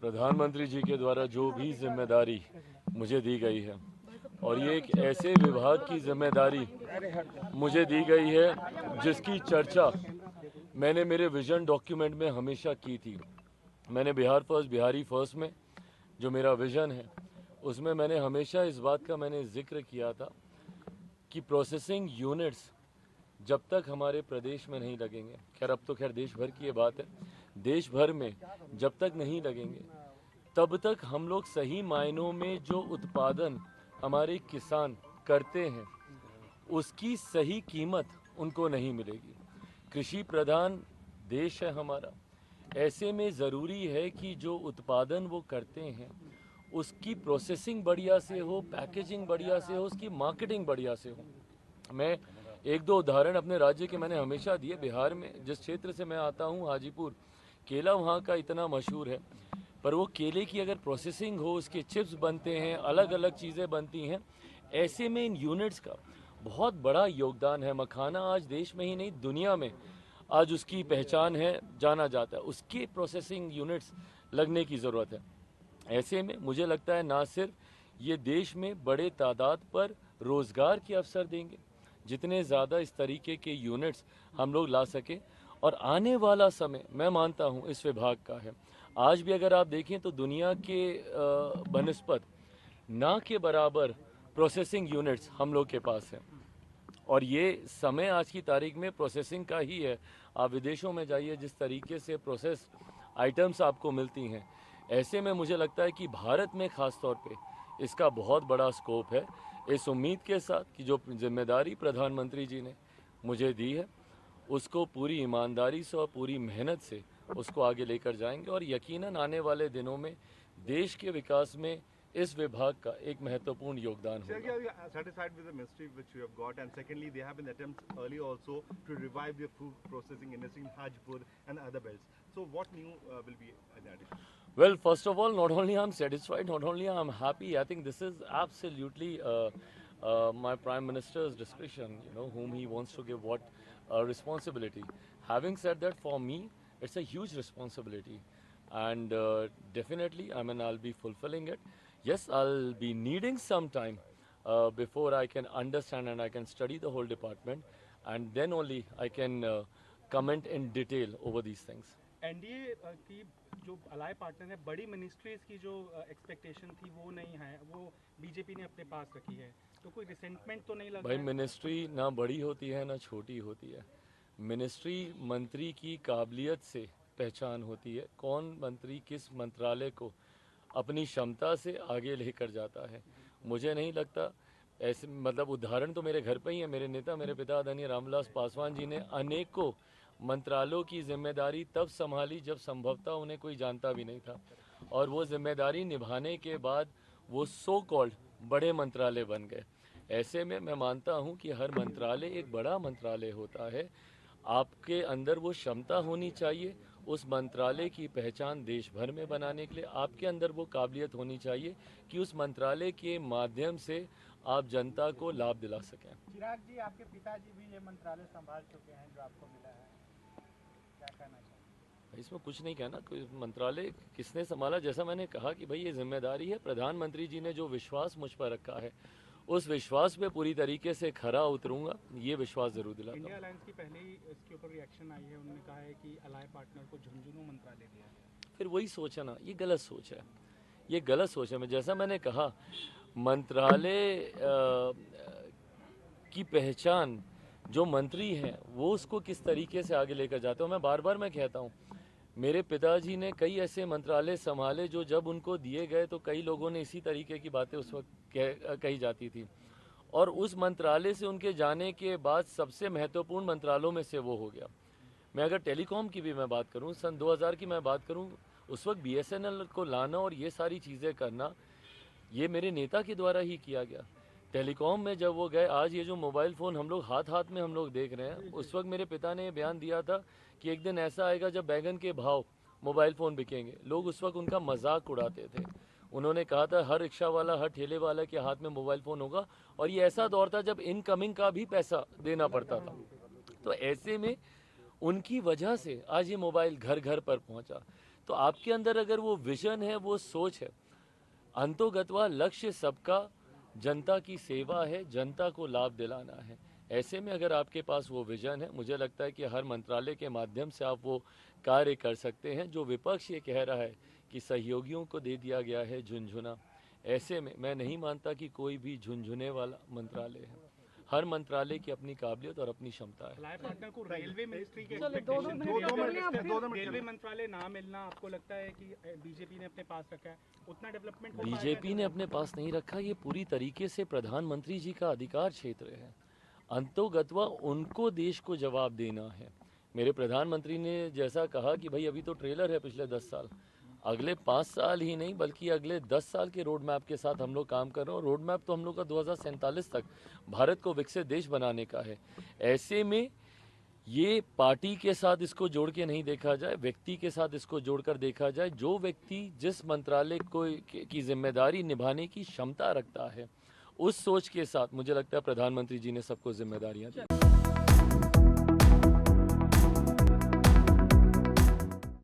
प्रधानमंत्री जी के द्वारा जो भी जिम्मेदारी मुझे दी गई है और ये एक ऐसे विभाग की जिम्मेदारी मुझे दी गई है जिसकी चर्चा मैंने मेरे विजन डॉक्यूमेंट में हमेशा की थी। मैंने बिहार फर्स्ट बिहारी फर्स्ट में जो मेरा विजन है उसमें मैंने हमेशा इस बात का मैंने जिक्र किया था कि प्रोसेसिंग यूनिट्स जब तक हमारे प्रदेश में नहीं लगेंगे, खैर अब तो खैर देश भर की ये बात है, देश भर में जब तक नहीं लगेंगे तब तक हम लोग सही मायनों में जो उत्पादन हमारे किसान करते हैं उसकी सही कीमत उनको नहीं मिलेगी। कृषि प्रधान देश है हमारा, ऐसे में ज़रूरी है कि जो उत्पादन वो करते हैं उसकी प्रोसेसिंग बढ़िया से हो, पैकेजिंग बढ़िया से हो, उसकी मार्केटिंग बढ़िया से हो। मैं एक दो उदाहरण अपने राज्य के मैंने हमेशा दिए। बिहार में जिस क्षेत्र से मैं आता हूँ हाजीपुर, केला वहाँ का इतना मशहूर है, पर वो केले की अगर प्रोसेसिंग हो, उसके चिप्स बनते हैं, अलग अलग चीज़ें बनती हैं, ऐसे में इन यूनिट्स का बहुत बड़ा योगदान है। मखाना आज देश में ही नहीं दुनिया में आज उसकी पहचान है, जाना जाता है। उसके प्रोसेसिंग यूनिट्स लगने की ज़रूरत है। ऐसे में मुझे लगता है ना सिर्फ ये देश में बड़े तादाद पर रोज़गार के अवसर देंगे, जितने ज़्यादा इस तरीके के यूनिट्स हम लोग ला सकें, और आने वाला समय मैं मानता हूँ इस विभाग का है। आज भी अगर आप देखें तो दुनिया के बनस्पत ना के बराबर प्रोसेसिंग यूनिट्स हम लोग के पास हैं, और ये समय आज की तारीख में प्रोसेसिंग का ही है। आप विदेशों में जाइए, जिस तरीके से प्रोसेस आइटम्स आपको मिलती हैं, ऐसे में मुझे लगता है कि भारत में ख़ास तौर पे इसका बहुत बड़ा स्कोप है। इस उम्मीद के साथ कि जो जिम्मेदारी प्रधानमंत्री जी ने मुझे दी है उसको पूरी ईमानदारी से और पूरी मेहनत से उसको आगे लेकर जाएंगे, और यकीनन आने वाले दिनों में देश के विकास में इस विभाग का एक महत्वपूर्ण योगदान Sir, होगा। are you satisfied with the ministry which you have got? And secondly, there have been attempts earlier also to revive the food processing industry in Hajpur and other belts. So what new will be in addition? Well, first of all, not only I'm satisfied, not only I'm happy. I think this is absolutely my Prime Minister's discretion, whom he wants to give what responsibility. Having said that, for me, it's a huge responsibility. And definitely, I mean, I'll be fulfilling it. Yes, I'll be needing some time before I can understand and I can study the whole department. And then only I can comment in detail over these things. NDA की जो अलाय partner है, बड़ी ministries की जो expectation थी वो नहीं है, वो बीजेपी ने अपने पास रखी है, तो कोई रिसेंटमेंट तो नहीं लगा? भाई मिनिस्ट्री ना बड़ी होती है ना छोटी होती है। मिनिस्ट्री मंत्री की काबिलियत से पहचान होती है, कौन मंत्री किस मंत्रालय को अपनी क्षमता से आगे लेकर जाता है। मुझे नहीं लगता ऐसे, मतलब उदाहरण तो मेरे घर पे ही है। मेरे नेता, मेरे पिता आदरणीय रामविलास पासवान जी ने अनेकों मंत्रालयों की जिम्मेदारी तब संभाली जब संभवतः उन्हें कोई जानता भी नहीं था, और वो जिम्मेदारी निभाने के बाद वो सो कॉल्ड बड़े मंत्रालय बन गए। ऐसे में मैं मानता हूँ कि हर मंत्रालय एक बड़ा मंत्रालय होता है। आपके अंदर वो क्षमता होनी चाहिए उस मंत्रालय की पहचान देश भर में बनाने के लिए। आपके अंदर वो काबिलियत होनी चाहिए कि उस मंत्रालय के माध्यम से आप जनता को लाभ दिला सकें। चिराग जी, आपके पिताजी भी ये मंत्रालय संभाल चुके हैं जो आपको मिला है, क्या कहना चाहिए? इसमें कुछ नहीं कहना, कोई मंत्रालय किसने संभाला। जैसा मैंने कहा कि भाई ये जिम्मेदारी है, प्रधानमंत्री जी ने जो विश्वास मुझ पर रखा है उस विश्वास पे पूरी तरीके से खरा उतरूंगा, ये विश्वास जरूर दिलाता इंडिया हूँ। अलायंस की पहले ही इसके ऊपर रिएक्शन आई है, उन्होंने कहा है कि अलाय पार्टनर को झुंझुनू मंत्रालय दिया है। फिर वही सोच है ना, ये गलत सोच है, ये गलत सोच है। मैं जैसा मैंने कहा, मंत्रालय की पहचान जो मंत्री हैं वो उसको किस तरीके से आगे लेकर जाते हो। मैं बार बार मैं कहता हूँ, मेरे पिताजी ने कई ऐसे मंत्रालय संभाले जो जब उनको दिए गए तो कई लोगों ने इसी तरीके की बातें उस वक्त कही जाती थी, और उस मंत्रालय से उनके जाने के बाद सबसे महत्वपूर्ण मंत्रालयों में से वो हो गया। मैं अगर टेलीकॉम की भी मैं बात करूं, सन 2000 की मैं बात करूं, उस वक्त बीएसएनएल को लाना और ये सारी चीज़ें करना ये मेरे नेता के द्वारा ही किया गया। टेलीकॉम में जब वो गए, आज ये जो मोबाइल फ़ोन हम लोग हाथ हाथ में हम लोग देख रहे हैं, उस वक्त मेरे पिता ने बयान दिया था कि एक दिन ऐसा आएगा जब बैगन के भाव मोबाइल फ़ोन बिकेंगे। लोग उस वक्त उनका मजाक उड़ाते थे। उन्होंने कहा था हर रिक्शा वाला, हर ठेले वाला के हाथ में मोबाइल फ़ोन होगा, और ये ऐसा दौर था जब इनकमिंग का भी पैसा देना पड़ता था। तो ऐसे में उनकी वजह से आज ये मोबाइल घर घर पर पहुंचा। तो आपके अंदर अगर वो विजन है, वो सोच है, अंतोगत्वा लक्ष्य सबका जनता की सेवा है, जनता को लाभ दिलाना है। ऐसे में अगर आपके पास वो विजन है, मुझे लगता है कि हर मंत्रालय के माध्यम से आप वो कार्य कर सकते हैं। जो विपक्ष ये कह रहा है कि सहयोगियों को दे दिया गया है झुनझुना, ऐसे में मैं नहीं मानता कि कोई भी झुनझुने वाला मंत्रालय है। हर मंत्रालय की अपनी काबिलियत और अपनी क्षमता है। अलाय पार्टनर को रेलवे मिनिस्ट्री के दो मिनट रेलवे मंत्रालय ना मिलना आपको लगता है कि बीजेपी ने अपने पास रखा है, उतना डेवलपमेंट हो पाएगा? बीजेपी ने अपने पास नहीं रखा, ये पूरी तरीके से प्रधानमंत्री जी का अधिकार क्षेत्र है। अंतोगत्वा उनको देश को जवाब देना है। मेरे प्रधानमंत्री ने जैसा कहा कि भाई अभी तो ट्रेलर है पिछले 10 साल, अगले 5 साल ही नहीं बल्कि अगले 10 साल के रोड मैप के साथ हम लोग काम कर रहे हैं। और रोड मैप तो हम लोग का 2047 तक भारत को विकसित देश बनाने का है। ऐसे में ये पार्टी के साथ इसको जोड़ के नहीं देखा जाए, व्यक्ति के साथ इसको जोड़कर देखा जाए। जो व्यक्ति जिस मंत्रालय को की जिम्मेदारी निभाने की क्षमता रखता है, उस सोच के साथ मुझे लगता है प्रधानमंत्री जी ने सबको जिम्मेदारियां दी।